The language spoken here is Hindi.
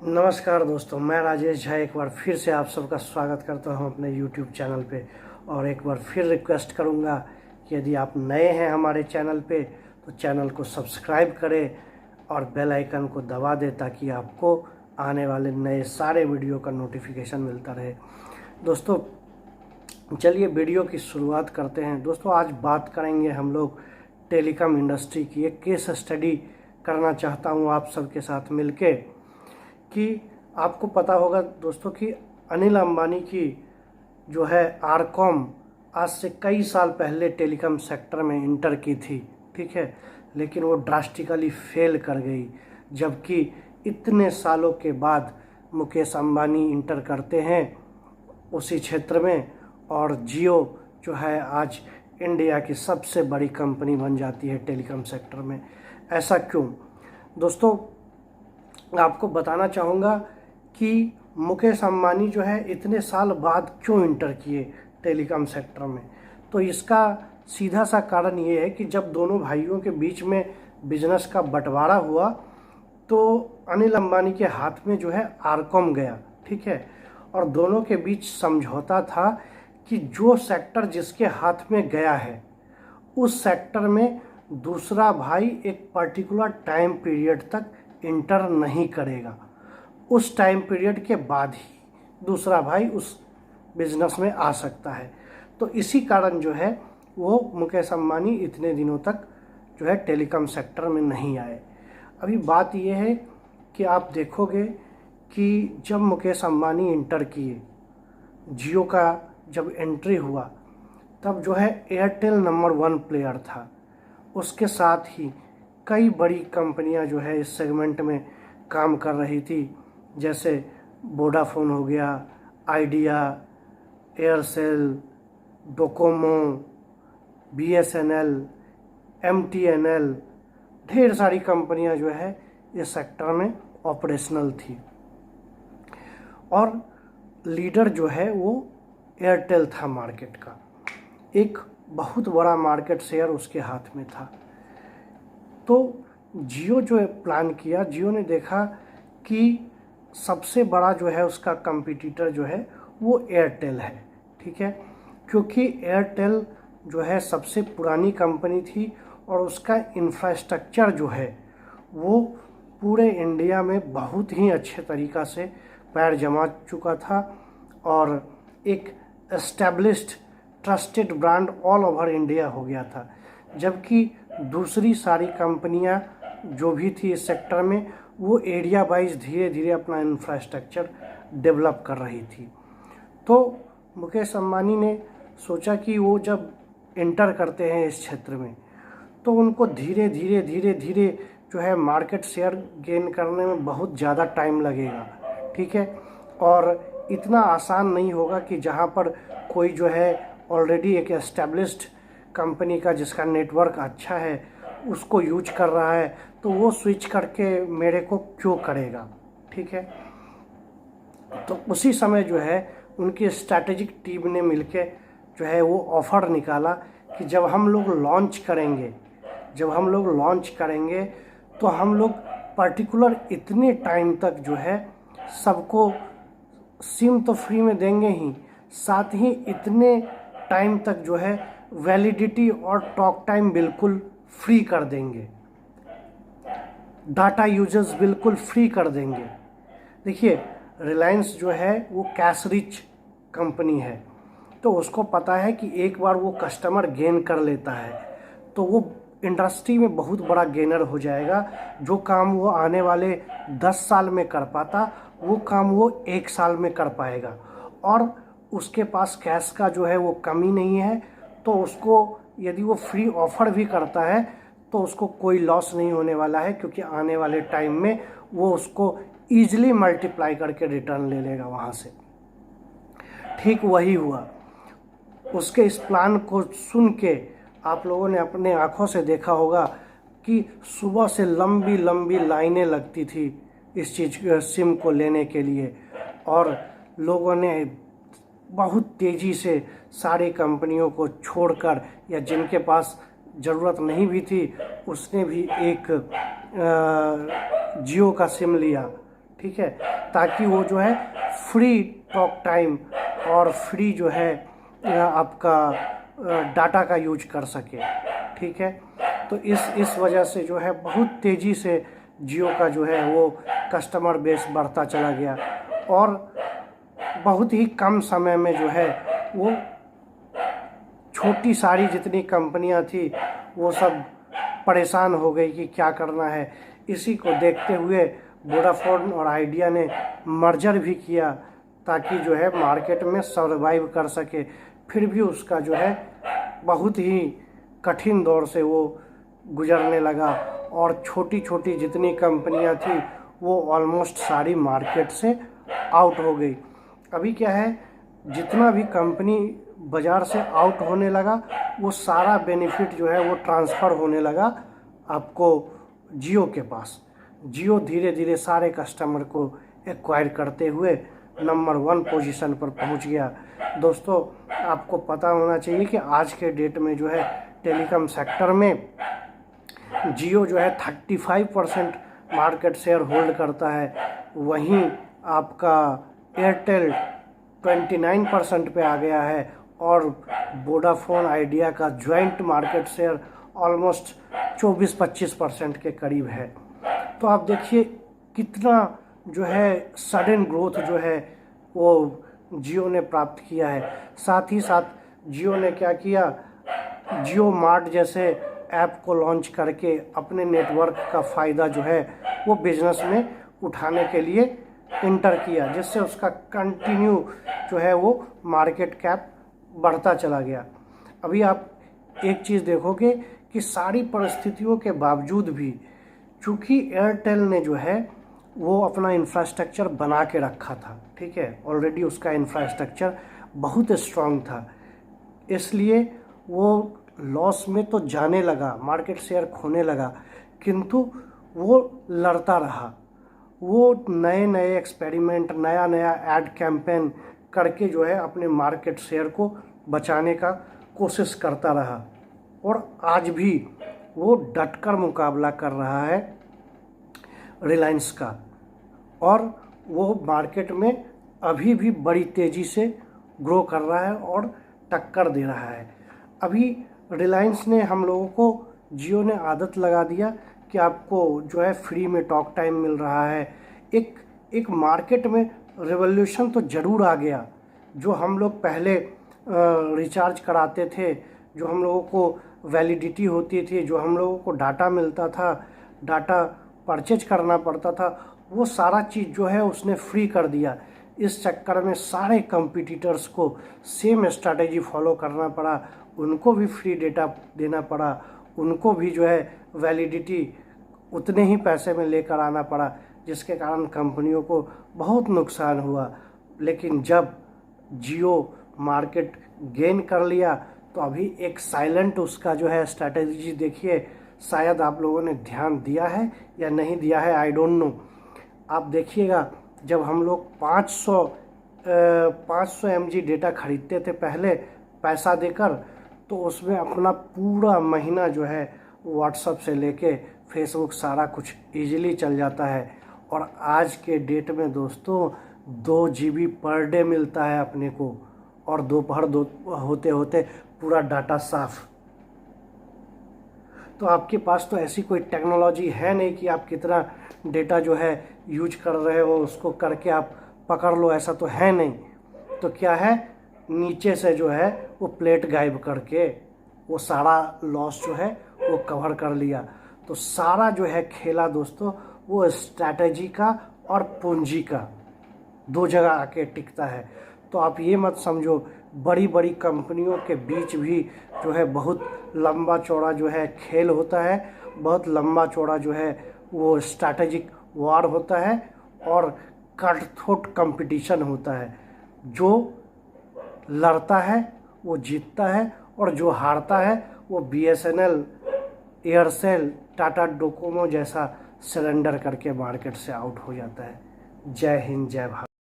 नमस्कार दोस्तों, मैं राजेश झा एक बार फिर से आप सबका स्वागत करता हूं अपने YouTube चैनल पे। और एक बार फिर रिक्वेस्ट करूंगा कि यदि आप नए हैं हमारे चैनल पे तो चैनल को सब्सक्राइब करें और बेल आइकन को दबा दें ताकि आपको आने वाले नए सारे वीडियो का नोटिफिकेशन मिलता रहे। दोस्तों चलिए वीडियो की शुरुआत करते हैं। दोस्तों आज बात करेंगे हम लोग टेलीकॉम इंडस्ट्री की। एक केस स्टडी करना चाहता हूँ आप सबके साथ मिलके कि आपको पता होगा दोस्तों कि अनिल अंबानी की जो है आरकॉम आज से कई साल पहले टेलीकॉम सेक्टर में इंटर की थी, ठीक है, लेकिन वो ड्रास्टिकली फेल कर गई। जबकि इतने सालों के बाद मुकेश अंबानी इंटर करते हैं उसी क्षेत्र में और जियो जो है आज इंडिया की सबसे बड़ी कंपनी बन जाती है टेलीकॉम सेक्टर में। ऐसा क्यों दोस्तों, आपको बताना चाहूँगा कि मुकेश अंबानी जो है इतने साल बाद क्यों इंटर किए टेलीकॉम सेक्टर में। तो इसका सीधा सा कारण ये है कि जब दोनों भाइयों के बीच में बिजनेस का बंटवारा हुआ तो अनिल अंबानी के हाथ में जो है आरकॉम गया, ठीक है, और दोनों के बीच समझौता था कि जो सेक्टर जिसके हाथ में गया है उस सेक्टर में दूसरा भाई एक पर्टिकुलर टाइम पीरियड तक इंटर नहीं करेगा। उस टाइम पीरियड के बाद ही दूसरा भाई उस बिजनेस में आ सकता है। तो इसी कारण जो है वो मुकेश अंबानी इतने दिनों तक जो है टेलीकॉम सेक्टर में नहीं आए। अभी बात ये है कि आप देखोगे कि जब मुकेश अंबानी इंटर किए, जियो का जब एंट्री हुआ तब जो है एयरटेल नंबर 1 प्लेयर था। उसके साथ ही कई बड़ी कंपनियां जो है इस सेगमेंट में काम कर रही थी, जैसे वोडाफोन हो गया, idea, Aircel, Docomo, BSNL, MTNL, ढेर सारी कंपनियां जो है इस सेक्टर में ऑपरेशनल थी। और लीडर जो है वो एयरटेल था मार्केट का। एक बहुत बड़ा मार्केट शेयर उसके हाथ में था। तो जियो जो है प्लान किया, जियो ने देखा कि सबसे बड़ा जो है उसका कंपटीटर जो है वो एयरटेल है, ठीक है, क्योंकि एयरटेल जो है सबसे पुरानी कंपनी थी और उसका इंफ्रास्ट्रक्चर जो है वो पूरे इंडिया में बहुत ही अच्छे तरीक़ा से पैर जमा चुका था और एक established trusted brand all over India हो गया था। जबकि दूसरी सारी कंपनियां जो भी थी इस सेक्टर में वो एरिया वाइज धीरे धीरे अपना इंफ्रास्ट्रक्चर डेवलप कर रही थी। तो मुकेश अंबानी ने सोचा कि वो जब एंटर करते हैं इस क्षेत्र में तो उनको धीरे धीरे जो है मार्केट शेयर गेन करने में बहुत ज़्यादा टाइम लगेगा, ठीक है, और इतना आसान नहीं होगा कि जहाँ पर कोई जो है ऑलरेडी एक एस्टेब्लिश्ड कंपनी का जिसका नेटवर्क अच्छा है उसको यूज कर रहा है तो वो स्विच करके मेरे को क्यों करेगा, ठीक है। तो उसी समय जो है उनकी स्ट्रैटेजिक टीम ने मिलके जो है वो ऑफ़र निकाला कि जब हम लोग लॉन्च करेंगे तो हम लोग पर्टिकुलर इतने टाइम तक जो है सबको सिम तो फ्री में देंगे ही, साथ ही इतने टाइम तक जो है वैलिडिटी और टॉक टाइम बिल्कुल फ्री कर देंगे, डाटा यूजर्स बिल्कुल फ्री कर देंगे। देखिए रिलायंस जो है वो कैश रिच कंपनी है, तो उसको पता है कि एक बार वो कस्टमर गेन कर लेता है तो वो इंडस्ट्री में बहुत बड़ा गेनर हो जाएगा। जो काम वो आने वाले 10 साल में कर पाता वो काम वो 1 साल में कर पाएगा। और उसके पास कैश का जो है वो कमी नहीं है, तो उसको यदि वो फ्री ऑफ़र भी करता है तो उसको कोई लॉस नहीं होने वाला है, क्योंकि आने वाले टाइम में वो उसको ईजिली मल्टीप्लाई करके रिटर्न ले लेगा वहाँ से। ठीक वही हुआ। उसके इस प्लान को सुन के आप लोगों ने अपने आँखों से देखा होगा कि सुबह से लंबी लंबी लाइनें लगती थी इस चीज़ सिम को लेने के लिए, और लोगों ने बहुत तेज़ी से सारी कंपनियों को छोड़कर या जिनके पास ज़रूरत नहीं भी थी उसने भी एक जियो का सिम लिया, ठीक है। ताकि वो जो है फ्री टॉक टाइम और फ्री जो है आपका डाटा का यूज कर सके। ठीक है, तो इस वजह से जो है बहुत तेज़ी से जियो का जो है वो कस्टमर बेस बढ़ता चला गया और बहुत ही कम समय में जो है वो छोटी सारी जितनी कंपनियां थी वो सब परेशान हो गई कि क्या करना है। इसी को देखते हुए वोडाफोन और आइडिया ने मर्जर भी किया ताकि जो है मार्केट में सर्वाइव कर सके। फिर भी उसका जो है बहुत ही कठिन दौर से वो गुजरने लगा और छोटी छोटी जितनी कंपनियां थी वो ऑलमोस्ट सारी मार्केट से आउट हो गई। अभी क्या है, जितना भी कंपनी बाज़ार से आउट होने लगा वो सारा बेनिफिट जो है वो ट्रांसफ़र होने लगा आपको जियो के पास। जियो धीरे धीरे सारे कस्टमर को एक्वायर करते हुए नंबर 1 पोजीशन पर पहुंच गया। दोस्तों, आपको पता होना चाहिए कि आज के डेट में जो है टेलीकॉम सेक्टर में जियो जो है 35% मार्केट शेयर होल्ड करता है, वहीं आपका एयरटेल 29% पे आ गया है और वोडाफोन आइडिया का जॉइंट मार्केट शेयर ऑलमोस्ट 24-25% के करीब है। तो आप देखिए कितना जो है सडन ग्रोथ जो है वो जियो ने प्राप्त किया है। साथ ही साथ जियो ने क्या किया, जियो मार्ट जैसे ऐप को लॉन्च करके अपने नेटवर्क का फ़ायदा जो है वो बिजनेस में उठाने के लिए इंटर किया, जिससे उसका कंटिन्यू जो है वो मार्केट कैप बढ़ता चला गया। अभी आप एक चीज़ देखोगे कि सारी परिस्थितियों के बावजूद भी चूँकि एयरटेल ने जो है वो अपना इंफ्रास्ट्रक्चर बना के रखा था, ठीक है, ऑलरेडी उसका इंफ्रास्ट्रक्चर बहुत स्ट्रांग था, इसलिए वो लॉस में तो जाने लगा, मार्केट शेयर खोने लगा, किंतु वो लड़ता रहा। वो नए नए एक्सपेरिमेंट, नया नया ऐड कैंपेन करके जो है अपने मार्केट शेयर को बचाने का कोशिश करता रहा और आज भी वो डटकर मुकाबला कर रहा है रिलायंस का और वो मार्केट में अभी भी बड़ी तेज़ी से ग्रो कर रहा है और टक्कर दे रहा है। अभी रिलायंस ने हम लोगों को, जियो ने आदत लगा दिया कि आपको जो है फ्री में टॉक टाइम मिल रहा है। एक मार्केट में रिवॉल्यूशन तो ज़रूर आ गया। जो हम लोग पहले रिचार्ज कराते थे, जो हम लोगों को वैलिडिटी होती थी, जो हम लोगों को डाटा मिलता था, डाटा परचेज करना पड़ता था, वो सारा चीज़ जो है उसने फ्री कर दिया। इस चक्कर में सारे कंपटीटर्स को सेम स्ट्रैटेजी फॉलो करना पड़ा, उनको भी फ्री डेटा देना पड़ा, उनको भी जो है वैलिडिटी उतने ही पैसे में लेकर आना पड़ा, जिसके कारण कंपनियों को बहुत नुकसान हुआ। लेकिन जब जियो मार्केट गेन कर लिया तो अभी एक साइलेंट उसका जो है स्ट्रैटेजी देखिए, शायद आप लोगों ने ध्यान दिया है या नहीं दिया है, आई डोंट नो। आप देखिएगा जब हम लोग 500 mg डेटा खरीदते थे पहले पैसा देकर, तो उसमें अपना पूरा महीना जो है व्हाट्सएप से लेके फेसबुक सारा कुछ इजीली चल जाता है। और आज के डेट में दोस्तों 2 GB पर डे मिलता है अपने को और दोपहर होते होते पूरा डाटा साफ। तो आपके पास तो ऐसी कोई टेक्नोलॉजी है नहीं कि आप कितना डेटा जो है यूज कर रहे हो उसको करके आप पकड़ लो, ऐसा तो है नहीं। तो क्या है, नीचे से जो है वो प्लेट गायब करके वो सारा लॉस जो है वो कवर कर लिया। तो सारा जो है खेला दोस्तों वो स्ट्रैटेजी का और पूंजी का 2 जगह आके टिकता है। तो आप ये मत समझो बड़ी बड़ी कंपनियों के बीच भी जो है बहुत लंबा चौड़ा जो है खेल होता है, बहुत लंबा चौड़ा जो है वो स्ट्रैटेजिक वार होता है और कटथोट कंपटीशन होता है। जो लड़ता है वो जीतता है और जो हारता है वो BSNL, एयरसेल, टाटा डोकोमो जैसा सरेंडर करके मार्केट से आउट हो जाता है। जय हिंद, जय भारत।